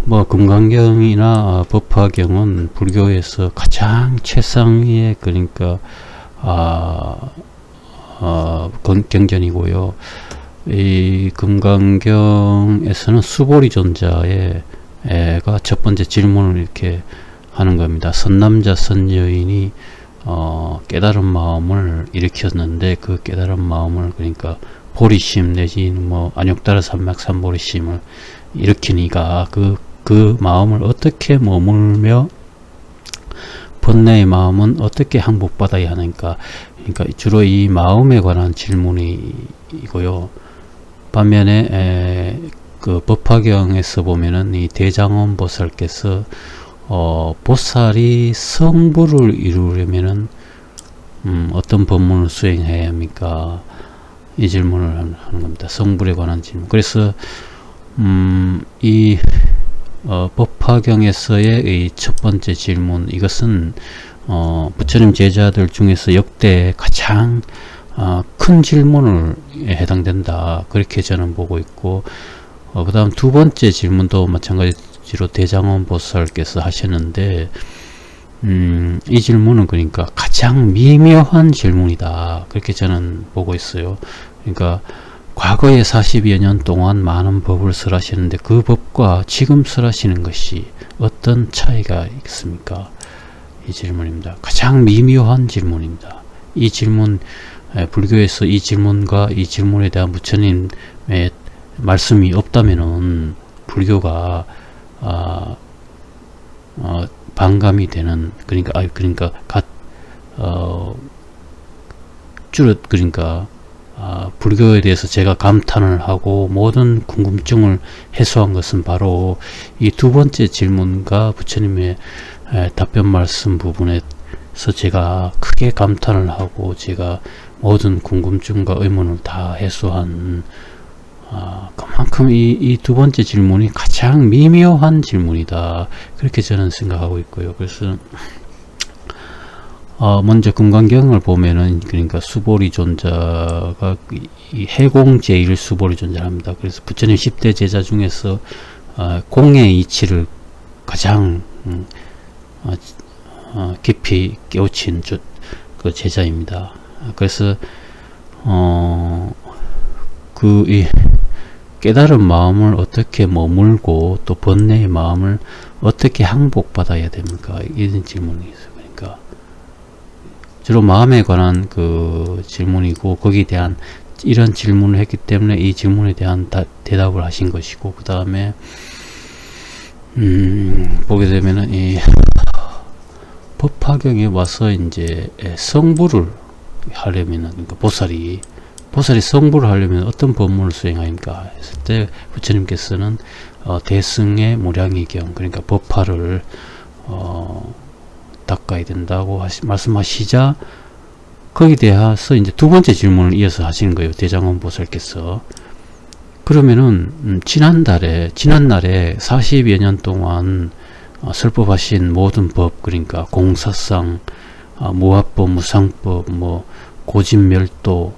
뭐 금강경이나 법화경은 불교에서 가장 최상위의 그러니까 경전이고요. 이 금강경에서는 수보리존자의 가 첫 번째 질문을 이렇게 하는 겁니다. 선남자 선여인이 깨달은 마음을 일으켰는데 그 깨달은 마음을 그러니까 보리심 내지 뭐 안욕다라 산맥 산보리심을 일으키니까 그 마음을 어떻게 머물며 번뇌의 마음은 어떻게 항복받아야 하는가. 그러니까 주로 이 마음에 관한 질문이고요. 반면에 그 법화경에서 보면은 이 대장원 보살께서 보살이 성부를 이루려면은 어떤 법문을 수행해야 합니까? 이 질문을 하는 겁니다. 성불에 관한 질문. 그래서 이 법화경에서의 이 첫 번째 질문, 이것은 부처님 제자들 중에서 역대 가장 큰 질문을 해당된다, 그렇게 저는 보고 있고, 그 다음 두 번째 질문도 마찬가지로 대장원 보살께서 하셨는데, 이 질문은 그러니까 가장 미묘한 질문이다, 그렇게 저는 보고 있어요. 그러니까 과거에 40여 년 동안 많은 법을 설하시는데 그 법과 지금 설하시는 것이 어떤 차이가 있습니까? 이 질문입니다. 가장 미묘한 질문입니다. 이 질문, 불교에서 이 질문과 이 질문에 대한 부처님의 말씀이 없다면은 불교가 반감이 되는, 그러니까 불교에 대해서 제가 감탄을 하고 모든 궁금증을 해소한 것은 바로 이 두 번째 질문과 부처님의 답변 말씀 부분에서 제가 크게 감탄을 하고 제가 모든 궁금증과 의문을 다 해소한, 그만큼 이 두 번째 질문이 가장 미묘한 질문이다, 그렇게 저는 생각하고 있고요. 그래서 먼저 금강경을 보면은 그러니까 수보리존자가 이 해공 제1 수보리존자랍니다. 그래서 부처님 10대 제자 중에서 공의 이치를 가장 깊이 깨우친 그 제자입니다. 그래서 이 깨달은 마음을 어떻게 머물고 또 번뇌의 마음을 어떻게 항복받아야 됩니까? 이런 질문이 있어요. 그러니까 주로 마음에 관한 그 질문이고, 거기에 대한 이런 질문을 했기 때문에 이 질문에 대한 대답을 하신 것이고, 그 다음에 보게 되면은 이 법화경에 와서 이제 성불을 하려면은, 그러니까 보살이 성불을 하려면 어떤 법문을 수행하니까 했을 때 부처님께서는 대승의 무량의경, 그러니까 법화를 닦아야 된다고 말씀하시자 거기에 대해서 이제 두 번째 질문을 이어서 하시는 거예요. 대장원 보살께서. 그러면은 지난날에 40여 년 동안 설법하신 모든 법, 그러니까 공사상, 무화법, 무상법, 뭐 고진멸도,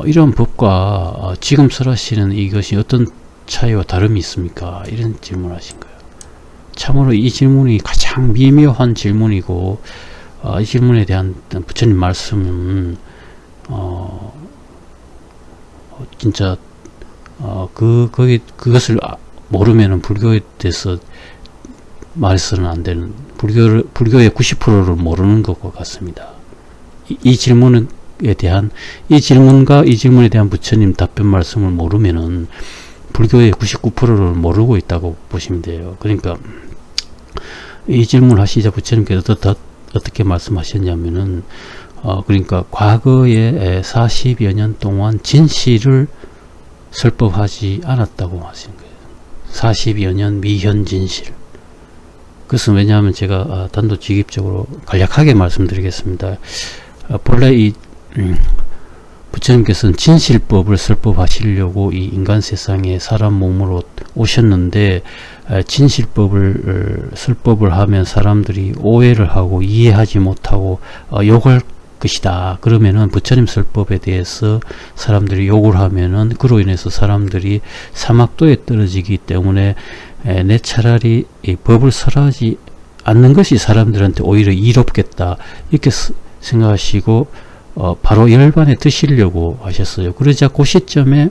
이런 법과 지금 설하시는 이것이 어떤 차이와 다름이 있습니까? 이런 질문을 하신 거예요. 참으로 이 질문이 가장 미묘한 질문이고, 이 질문에 대한 부처님 말씀은 진짜 그것을 모르면은 불교에 대해서 말해서는 안 되는, 불교의 90%를 모르는 것과 같습니다. 이 질문에 대한, 이 질문과 이 질문에 대한 부처님 답변 말씀을 모르면은 불교의 99%를 모르고 있다고 보시면 돼요. 그러니까 이 질문을 하시자 부처님께서 어떻게 말씀하셨냐면은, 그러니까 과거에 40여 년 동안 진실을 설법하지 않았다고 하시는 거예요. 40여 년 미현 진실. 그것은 왜냐하면 제가 단도직입적으로 간략하게 말씀드리겠습니다. 본래 이 부처님께서는 진실법을 설법하시려고 이 인간 세상에 사람 몸으로 오셨는데, 진실법을 설법을 하면 사람들이 오해를 하고 이해하지 못하고 욕을 것이다. 그러면은 부처님 설법에 대해서 사람들이 욕을 하면은 그로 인해서 사람들이 사막도에 떨어지기 때문에 내 차라리 이 법을 설하지 않는 것이 사람들한테 오히려 이롭겠다. 이렇게 생각하시고 바로 열반에 드시려고 하셨어요. 그러자 그 시점에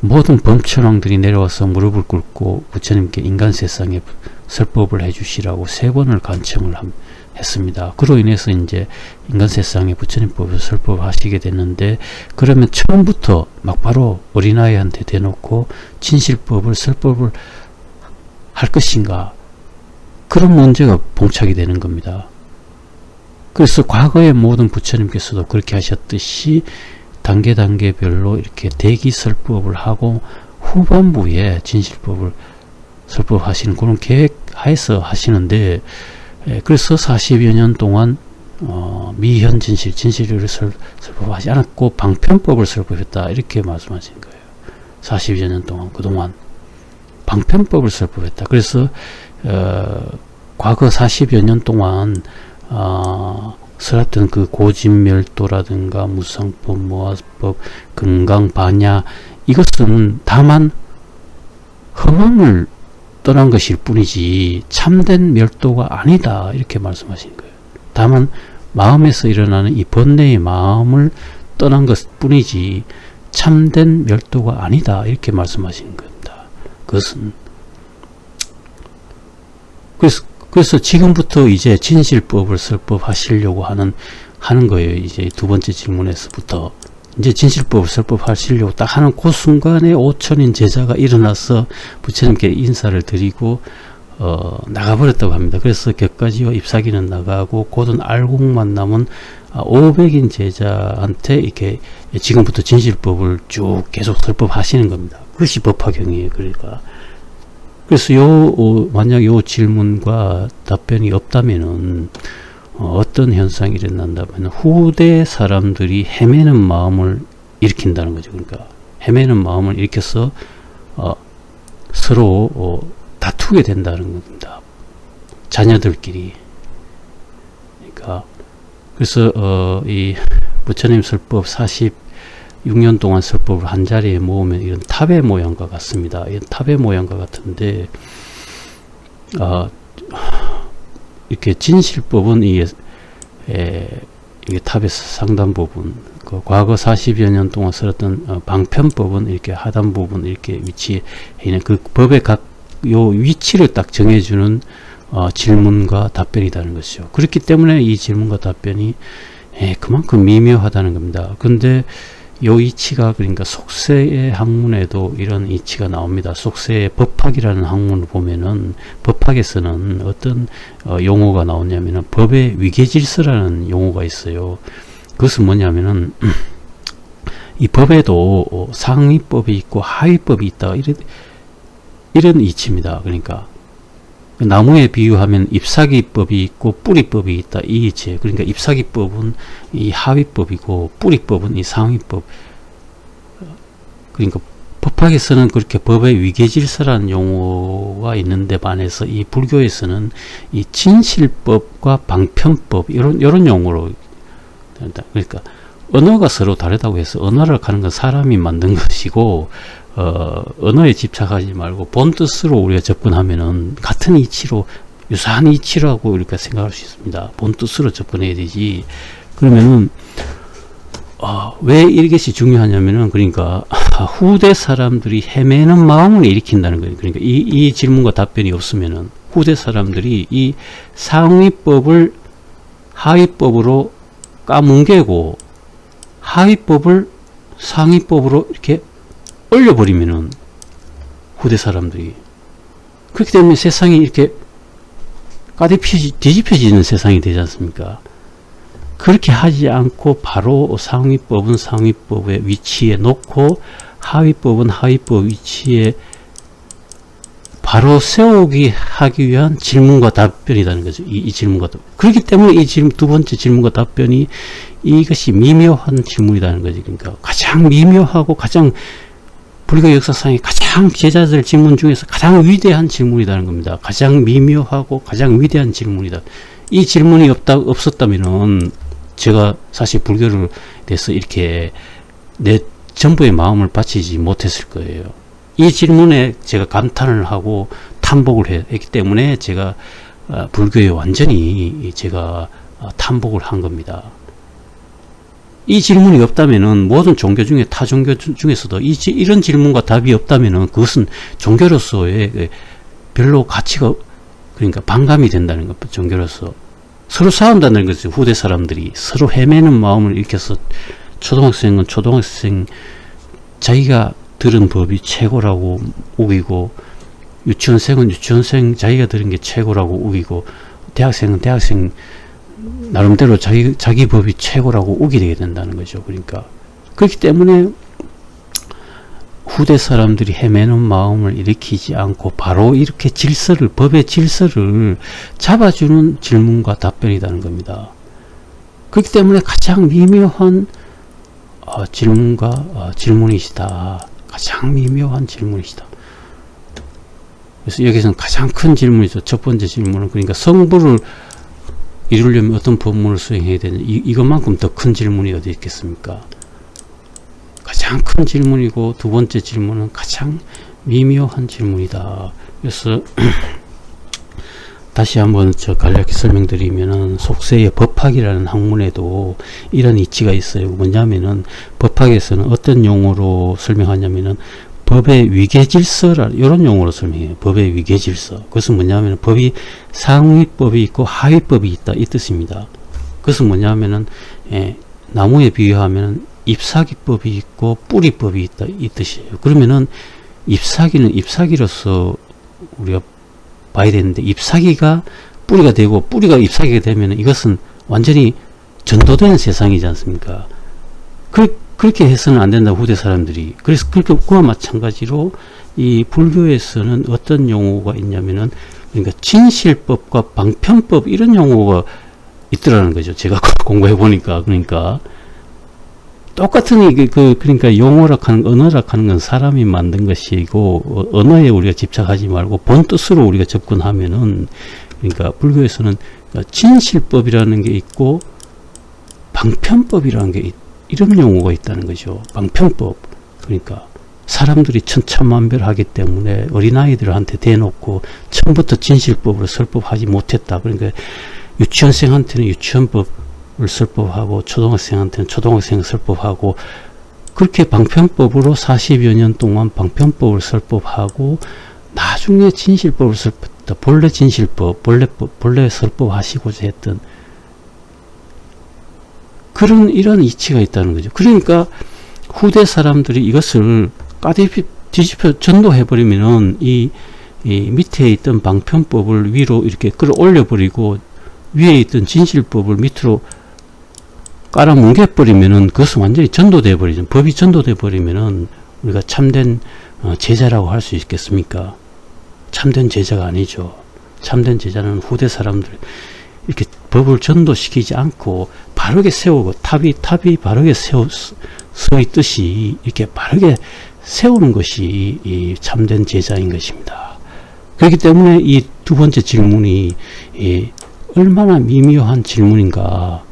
모든 범천왕들이 내려와서 무릎을 꿇고 부처님께 인간 세상에 설법을 해주시라고 3번을 간청을 했습니다. 그로 인해서 이제 인간 세상에 부처님법을 설법하시게 됐는데, 그러면 처음부터 막 바로 어린아이한테 대놓고 진실법을 설법을 할 것인가, 그런 문제가 봉착이 되는 겁니다. 그래서 과거의 모든 부처님께서도 그렇게 하셨듯이 단계별로 이렇게 대기 설법을 하고 후반부에 진실법을 설법하시는 그런 계획 하에서 하시는데, 그래서 40여 년 동안 미현 진실을 설법하지 않았고 방편법을 설법했다, 이렇게 말씀하신 거예요. 40여 년 동안 그동안 방편법을 설법했다. 그래서 과거 40여 년 동안 설했던 그 고진멸도라든가 무상법, 무아법, 금강반야, 이것은 다만 허망을 떠난 것일 뿐이지 참된 멸도가 아니다, 이렇게 말씀하신 거예요. 다만 마음에서 일어나는 이 번뇌의 마음을 떠난 것 뿐이지 참된 멸도가 아니다, 이렇게 말씀하신 겁니다. 그것은 그래서 지금부터 이제 진실법을 설법하시려고 하는 거예요. 이제 두 번째 질문에서부터 이제 진실법을 설법하시려고 딱 하는 그 순간에 5천인 제자가 일어나서 부처님께 인사를 드리고 나가버렸다고 합니다. 그래서 격가지와 잎사귀는 나가고 곧은 알곡만 남은 500인 제자한테 이렇게 지금부터 진실법을 쭉 계속 설법하시는 겁니다. 그것이 법화경이에요. 그러니까 그래서 만약 요 질문과 답변이 없다면은 어떤 현상이 일어난다면 후대 사람들이 헤매는 마음을 일으킨다는 거죠. 그러니까 헤매는 마음을 일으켜서 서로 다투게 된다는 겁니다. 자녀들끼리. 그러니까 그래서 이 부처님 설법 46년 동안 설법을 한 자리에 모으면 이런 탑의 모양과 같습니다. 이런 탑의 모양과 같은데 이렇게 진실법은 이게 탑의 상단 부분, 그 과거 40여 년 동안 썼던 방편법은 이렇게 하단 부분 이렇게 위치해 있는 그 법의 각 요 위치를 딱 정해주는 질문과 답변이라는 것이죠. 그렇기 때문에 이 질문과 답변이 그만큼 미묘하다는 겁니다. 근데 요 이치가, 그러니까 속세의 학문에도 이런 이치가 나옵니다. 속세의 법학이라는 학문을 보면은 법학에서는 어떤 용어가 나오냐면은 법의 위계질서라는 용어가 있어요. 그것은 뭐냐면은 이 법에도 상위법이 있고 하위법이 있다, 이런 이치입니다. 그러니까 나무에 비유하면 잎사귀법이 있고 뿌리법이 있다, 이 이치예요. 그러니까 잎사귀법은 이 하위법이고 뿌리법은 이 상위법. 그러니까 법학에서는 그렇게 법의 위계질서라는 용어가 있는데 반해서 이 불교에서는 이 진실법과 방편법, 이런 용어로 된다. 그러니까 언어가 서로 다르다고 해서 언어를 하는 건 사람이 만든 것이고 언어에 집착하지 말고 본 뜻으로 우리가 접근하면은 같은 이치로, 유사한 이치라고 이렇게 생각할 수 있습니다. 본 뜻으로 접근해야 되지. 그러면은 왜 이것이 중요하냐면은, 그러니까 후대 사람들이 헤매는 마음을 일으킨다는 거예요. 그러니까 이 질문과 답변이 없으면은 후대 사람들이 이 상위법을 하위법으로 까뭉개고 하위법을 상위법으로 이렇게 올려버리면은 후대 사람들이, 그렇기 때문에 세상이 이렇게 뒤집혀지는 세상이 되지 않습니까? 그렇게 하지 않고 바로 상위법은 상위법의 위치에 놓고 하위법은 하위법 위치에 바로 세우기 하기 위한 질문과 답변이라는 거죠. 이 질문과 답변. 그렇기 때문에 이 두 번째 질문과 답변이 이것이 미묘한 질문이라는 거죠. 그러니까 가장 미묘하고 가장 불교 역사상의 가장 제자들 질문 중에서 가장 위대한 질문이라는 겁니다. 가장 미묘하고 가장 위대한 질문이다. 이 질문이 없었다면은 제가 사실 불교를 대해서 이렇게 내 전부의 마음을 바치지 못했을 거예요. 이 질문에 제가 감탄을 하고 탐복을 했기 때문에 제가 불교에 완전히 제가 탐복을 한 겁니다. 이 질문이 없다면은 모든 종교 중에 타 종교 중에서도 이런 질문과 답이 없다면은 그것은 종교로서의 별로 가치가, 그러니까 반감이 된다는 것. 종교로서 서로 싸운다는 것이죠. 후대 사람들이 서로 헤매는 마음을 일으켜서 초등학생은 초등학생 자기가 들은 법이 최고라고 우기고, 유치원생은 유치원생 자기가 들은 게 최고라고 우기고, 대학생은 대학생 나름대로 자기 법이 최고라고 우기게 된다는 거죠. 그러니까 그렇기 때문에 후대 사람들이 헤매는 마음을 일으키지 않고 바로 이렇게 법의 질서를 잡아주는 질문과 답변이라는 겁니다. 그렇기 때문에 가장 미묘한 질문이시다. 가장 미묘한 질문이시다. 그래서 여기서는 가장 큰 질문이죠. 첫 번째 질문은, 그러니까 성부를 이루려면 어떤 법문을 수행해야 되냐, 이것만큼 더 큰 질문이 어디 있겠습니까? 가장 큰 질문이고, 두 번째 질문은 가장 미묘한 질문이다. 그래서 다시 한번 간략히 설명드리면은, 속세의 법학이라는 학문에도 이런 이치가 있어요. 뭐냐면은 법학에서는 어떤 용어로 설명하냐면은 법의 위계질서라, 이런 용어로 설명해요. 법의 위계질서. 그것은 뭐냐면 법이 상위법이 있고 하위법이 있다, 이 뜻입니다. 그것은 뭐냐면은 나무에 비유하면 잎사귀법이 있고 뿌리법이 있다, 이 뜻이에요. 그러면은 잎사귀는 잎사귀로서 우리가 봐야 되는데, 잎사귀가 뿌리가 되고 뿌리가 잎사귀가 되면 이것은 완전히 전도된 세상이지 않습니까? 그렇게 해서는 안 된다고 후대 사람들이. 그래서 그와 마찬가지로 이 불교에서는 어떤 용어가 있냐면은, 그러니까 진실법과 방편법, 이런 용어가 있더라는 거죠. 제가 공부해 보니까. 그러니까 똑같은 그러니까 용어락 하는, 언어락 하는 건 사람이 만든 것이고, 언어에 우리가 집착하지 말고 본 뜻으로 우리가 접근하면은, 그러니까 불교에서는 진실법이라는 게 있고 방편법이라는 게 이런 용어가 있다는 거죠. 방편법. 그러니까 사람들이 천차만별하기 때문에 어린아이들한테 대놓고 처음부터 진실법으로 설법하지 못했다. 그러니까 유치원생한테는 유치원법을 설법하고, 초등학생한테는 초등학생 설법하고, 그렇게 방편법으로 40여 년 동안 방편법을 설법하고, 나중에 진실법을 설법했다. 본래 진실법, 본래 설법하시고자 했던 이런 이치가 있다는 거죠. 그러니까 후대 사람들이 이것을 뒤집혀 전도해버리면은 이 밑에 있던 방편법을 위로 이렇게 끌어올려버리고, 위에 있던 진실법을 밑으로 깔아뭉개버리면은 그것은 완전히 전도돼버리죠. 법이 전도돼버리면은 우리가 참된 제자라고 할 수 있겠습니까? 참된 제자가 아니죠. 참된 제자는 후대 사람들 이렇게 법을 전도시키지 않고 바르게 세우고, 탑이 바르게 서 있듯이 이렇게 바르게 세우는 것이 이 참된 제자인 것입니다. 그렇기 때문에 이 두 번째 질문이 얼마나 미묘한 질문인가.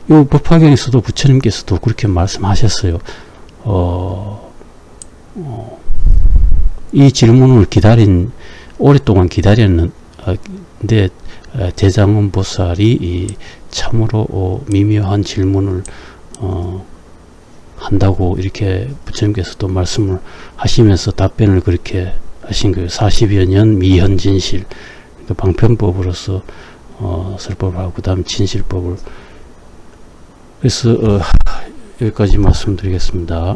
이 법화경에서도 부처님께서도 그렇게 말씀하셨어요. 이 질문을 오랫동안 기다렸는데, 대장원 보살이 참으로 미묘한 질문을 한다고 이렇게 부처님께서도 말씀을 하시면서 답변을 그렇게 하신 거예요. 40여 년 미현진실, 그러니까 방편법으로서 설법을 하고, 그 다음 진실법을. 그래서 여기까지 말씀드리겠습니다.